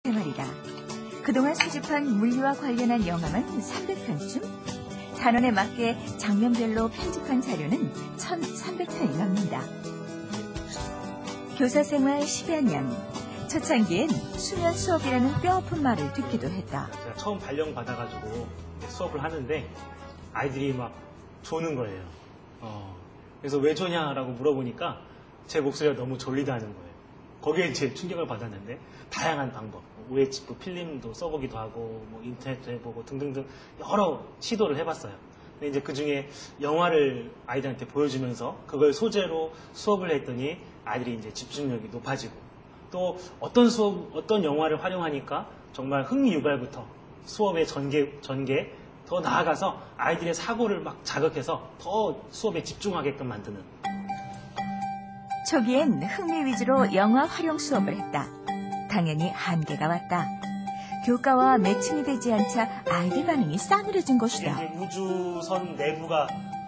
생활이다. 그동안 수집한 물리와 관련한 영화만 300편쯤? 단원에 맞게 장면별로 편집한 자료는 1,300편이 넘는다. 교사 생활 10여 년. 초창기엔 수면 수업이라는 뼈아픈 말을 듣기도 했다. 제가 처음 발령 받아가지고 수업을 하는데 아이들이 막 조는 거예요. 그래서 왜 조냐라고 물어보니까 제 목소리가 너무 졸리다는 거예요. 거기에 이제 충격을 받았는데 다양한 방법, USB 필름도 써보기도 하고 뭐 인터넷도 해보고 등등등 여러 시도를 해봤어요. 근데 이제 그 중에 영화를 아이들한테 보여주면서 그걸 소재로 수업을 했더니 아이들이 이제 집중력이 높아지고 또 어떤 영화를 활용하니까 정말 흥미 유발부터 수업의 전개 더 나아가서 아이들의 사고를 막 자극해서 더 수업에 집중하게끔 만드는. 초기엔 흥미 위주로 영화 활용 수업을 했다. 당연히 한계가 왔다. 교과와 매칭이 되지 않자 아이들 반응이 싸늘해진 것이다. 이제 우주선 내부가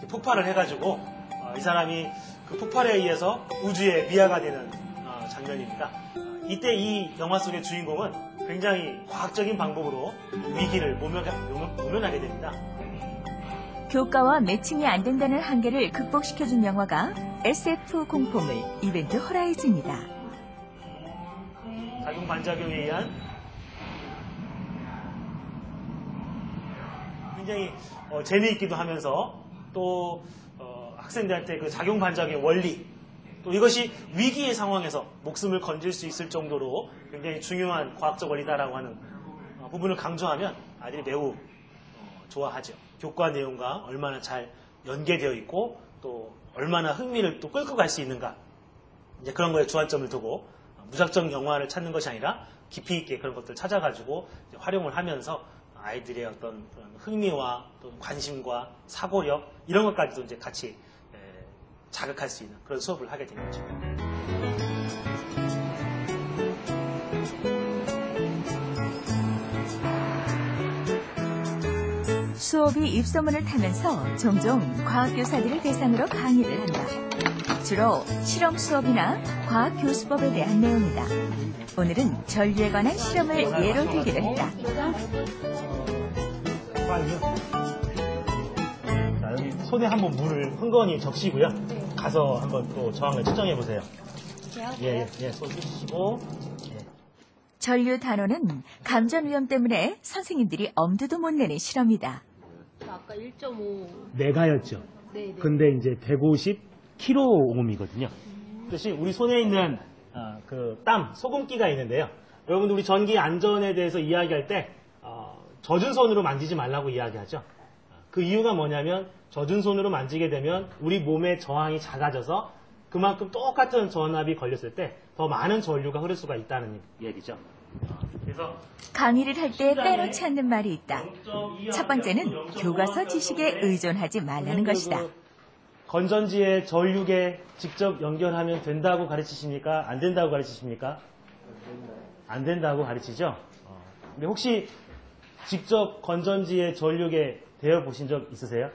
폭발을 해가지고 이 사람이 그 폭발에 의해서 우주에 미아가 되는 장면입니다. 이때 이 영화 속의 주인공은 굉장히 과학적인 방법으로 위기를 모면하게 됩니다. 교과와 매칭이 안 된다는 한계를 극복시켜준 영화가 SF 공포물 이벤트 호라이즌이다. 작용 반작용에 의한 굉장히 재미있기도 하면서 또 학생들한테 그 작용 반작용의 원리 또 이것이 위기의 상황에서 목숨을 건질 수 있을 정도로 굉장히 중요한 과학적 원리다라고 하는 부분을 강조하면 아이들이 매우 좋아하죠. 교과 내용과 얼마나 잘 연계되어 있고 또 얼마나 흥미를 또 끌고 갈 수 있는가 이제 그런 거에 주안점을 두고 무작정 영화를 찾는 것이 아니라 깊이 있게 그런 것들을 찾아가지고 활용을 하면서 아이들의 어떤 흥미와 또 관심과 사고력 이런 것까지도 이제 같이 자극할 수 있는 그런 수업을 하게 된 거죠. 수업이 입소문을 타면서 종종 과학교사들을 대상으로 강의를 한다. 주로 실험 수업이나 과학교수법에 대한 내용이다. 오늘은 전류에 관한 실험을 예로 들기로 했다. 자, 여기 손에 한번 물을 흥건히 적시고요. 가서 한번 또 저항을 측정해 보세요. 예, 손 씻으시고. 전류 단원은 감전 위험 때문에 선생님들이 엄두도 못 내는 실험이다. 아까 1.5 메가였죠. 네. 근데 이제 150kΩ이거든요. 뜻이 우리 손에 있는 그 땀, 소금기가 있는데요. 여러분들 우리 전기 안전에 대해서 이야기할 때 젖은 손으로 만지지 말라고 이야기하죠. 그 이유가 뭐냐면 젖은 손으로 만지게 되면 우리 몸의 저항이 작아져서 그만큼 똑같은 전압이 걸렸을 때 더 많은 전류가 흐를 수가 있다는 얘기죠. 그래서 강의를 할 때 빼놓지 않는 말이 있다. 첫 번째는 교과서 지식에 의존하지 말라는 것이다. 건전지에 전류계 직접 연결하면 된다고 가르치십니까? 안 된다고 가르치십니까? 안 된다고 가르치죠? 근데 혹시 직접 건전지에 전류계 대어 보신 적 있으세요?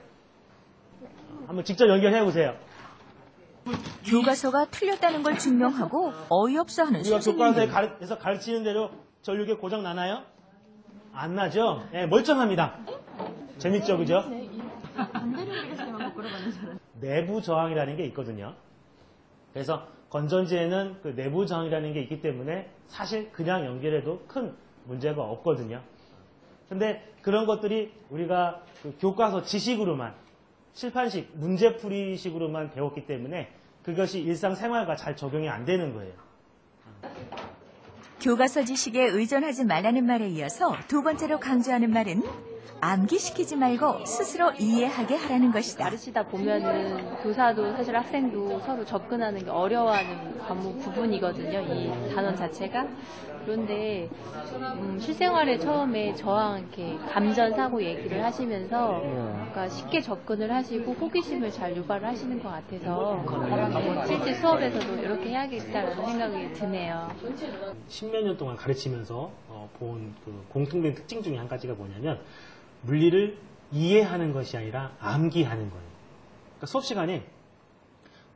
한번 직접 연결해 보세요. 교과서가 틀렸다는 걸 증명하고 어이없어 하는 우리가 선생님들. 교과서에서 가르치는 대로 전류계 고장 나나요? 안 나죠? 네, 멀쩡합니다. 재밌죠, 그죠? 내부 저항이라는 게 있거든요. 그래서 건전지에는 그 내부 저항이라는 게 있기 때문에 사실 그냥 연결해도 큰 문제가 없거든요. 근데 그런 것들이 우리가 그 교과서 지식으로만 실판식, 문제풀이식으로만 배웠기 때문에 그것이 일상생활과 잘 적용이 안 되는 거예요. 교과서 지식에 의존하지 말라는 말에 이어서 두 번째로 강조하는 말은 암기시키지 말고 스스로 이해하게 하라는 것이다. 가르치다 보면은 교사도 사실 학생도 서로 접근하는 게 어려워하는 과목 부분이거든요. 이 단원 자체가. 그런데 실생활에 처음에 저랑 이렇게 감전 사고 얘기를 하시면서 그러니까 쉽게 접근을 하시고 호기심을 잘 유발을 하시는 것 같아서 실제 수업에서도 이렇게 해야겠다라는 생각이 드네요. 10몇 년 동안 가르치면서 본 그 공통된 특징 중에 한 가지가 뭐냐면 물리를 이해하는 것이 아니라 암기하는 거예요. 그러니까 수업 시간에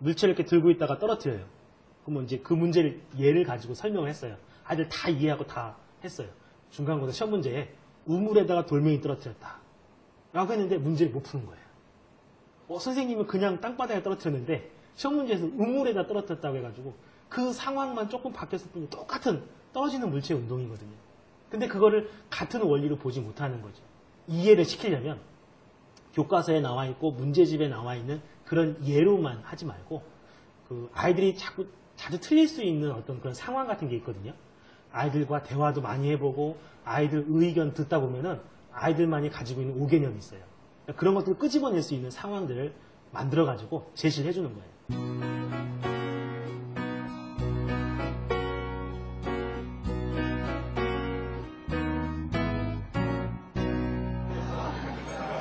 물체를 이렇게 들고 있다가 떨어뜨려요. 그러면 이제 그 문제를 예를 가지고 설명을 했어요. 아이들 다 이해하고 다 했어요. 중간고사 시험 문제에 우물에다가 돌멩이 떨어뜨렸다 라고 했는데 문제를 못 푸는 거예요. 선생님은 그냥 땅바닥에 떨어뜨렸는데 시험 문제에서 우물에다 떨어뜨렸다고 해가지고 그 상황만 조금 바뀌었을 뿐이지 똑같은 떨어지는 물체의 운동이거든요. 근데 그거를 같은 원리로 보지 못하는 거죠. 이해를 시키려면 교과서에 나와 있고 문제집에 나와 있는 그런 예로만 하지 말고 그 아이들이 자주 틀릴 수 있는 어떤 그런 상황 같은 게 있거든요. 아이들과 대화도 많이 해보고 아이들 의견 듣다 보면은 아이들만이 가지고 있는 오개념이 있어요. 그런 것들을 끄집어낼 수 있는 상황들을 만들어가지고 제시를 해주는 거예요.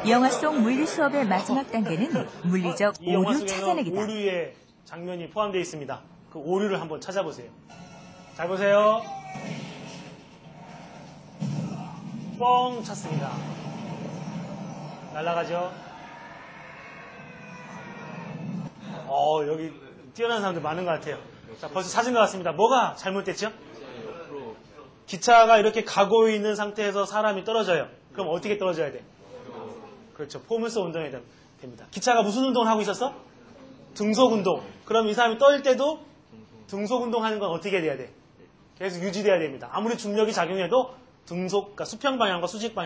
영화 속 물리 수업의 마지막 단계는 물리적 이 영화 오류 속에는 찾아내기다. 오류의 장면이 포함되어 있습니다. 그 오류를 한번 찾아보세요. 잘 보세요. 뻥 찼습니다. 날아가죠. 여기 뛰어난 사람들 많은 것 같아요. 자, 벌써 찾은 것 같습니다. 뭐가 잘못됐죠? 기차가 이렇게 가고 있는 상태에서 사람이 떨어져요. 그럼 어떻게 떨어져야 돼? 그렇죠. 포물선 운동이 됩니다. 기차가 무슨 운동을 하고 있었어? 등속 운동. 그럼 이 사람이 떨 때도 등속 운동하는 건 어떻게 돼야 돼? 계속 유지돼야 됩니다. 아무리 중력이 작용해도 등속, 그러니까 수평 방향과 수직 방향